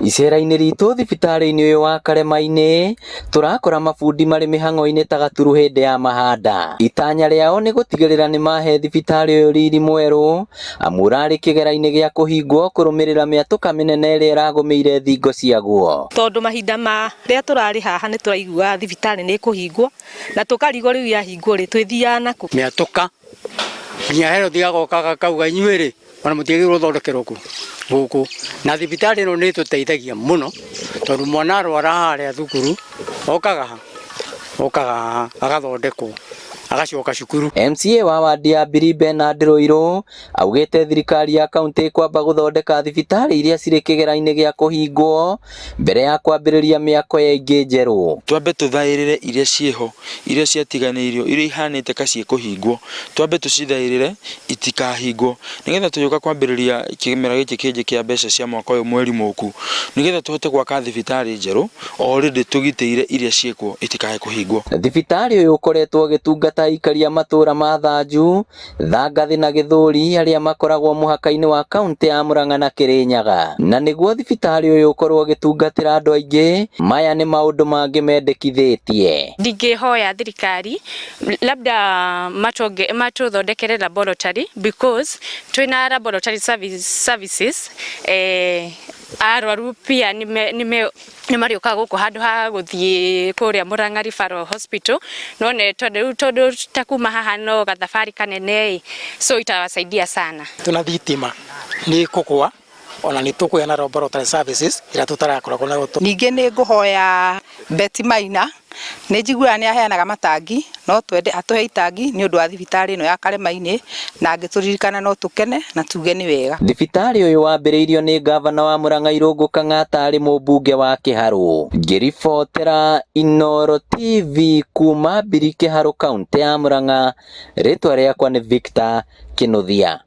Icera-inĩ ritũ thibitarĩ-inĩ ũyũ wa Karema-inĩ tũrakora mabundi marĩ mĩhang'o-inĩ ta gaturu hĩndĩ ya mahanda. Itanya rĩao nĩ gũtigĩrĩra nĩ mahe thibitarĩ ũyũ riri mwerũ amu ũrarĩ kĩgera-inĩ gĩa kũhingwo kũrũmĩrĩra mĩatũka mĩnene ĩrĩa ĩragũmĩire thingo ciaguo. Tondũ mahinda marĩa tũrarĩ haha nĩ tũraigua thibitarĩ nĩ ĩkũhingwo na tũkarigwo rĩu yahingwo rĩ twĩthiaga nakũ. Mĩatũka nginya Health agoka akauga inyuĩ-rĩ ona mũtiagĩrĩirwo gũthondekerwo gũkũ, na thibitarĩ ĩno nĩ ĩtũteithagia mũno tondũ mwana arwara harĩa thukuru okaga agathondekwo agacoka cukuru. MCA wa wadi ya Mbiri Bernard Rũirũ augĩte thirikari ya kaunti kwamba gũthondeka thibitarĩ iria cirĩ kĩgera-inĩ gĩa kũhingwo mbere ya kwambĩrĩria mĩako ya ingĩ njerũ. Twambe tũthaĩrĩre iria ciĩho, iria ciatiganĩirio, iria ihanĩte ka ciĩkũhingwo, twambe tũcithaĩrĩre itikahingwo nĩgetha tũgĩũka kwambĩrĩria kĩmera gĩkĩ kĩngĩ kĩa mbeca cia mwaka ũyũ mweri mũku, nĩgetha tũhote gwaka thibitarĩ njerũ already tũgitĩire iria ciĩkuo itikae kũhingwo. Thibitarĩ ũyũ ũkoretwo ũgĩtungata aikari a matũra ma Thanju, Thangathĩ na Gĩthũri arĩa makoragwo mũhaka-inĩ wa kaunti ya Murang'a na Kĩrĩnyaga. Na nĩguo thibitarĩ ũyũ ũkorwo ũgĩtungatĩra andũ aingĩ, maya nĩ maũndũ mangĩ mendekithĩtie. Ndingĩhoya thirikari labda matũthondekere laboratory because twĩna laboratory services arwaru pia nĩ marĩũka gũkũ handũ ha gũthiĩ kũrĩa Murang'a Referral Hospital none tondũ takuma haha no gathabarĩ kanene so itawasaidia sana. Tuna thitima nĩ kũkũa ona nĩ tũkũheana laboratory services ĩrĩa tũtarakoragwo nayo. Ningĩ nĩ ngũhoya Betty Maina nĩ njiguaga nĩ aheanaga matangi no twende atũhe itangi nĩ ũndũ wa thibitarĩ ĩno ya Karema-inĩ na angĩtũririkana no tũkene na tuge nĩ wega. Thibitarĩ ũyũ wambĩrĩirio nĩ gavana wa Murang'a Irũngũ Kang'ata arĩ mũmbunge wa Kĩharũ. Ngĩribotera Inooro TV kuma Mbiri Kĩharũ kaunti ya Murang'a, rĩtwa rĩakwa nĩ Victor Kĩnuthia.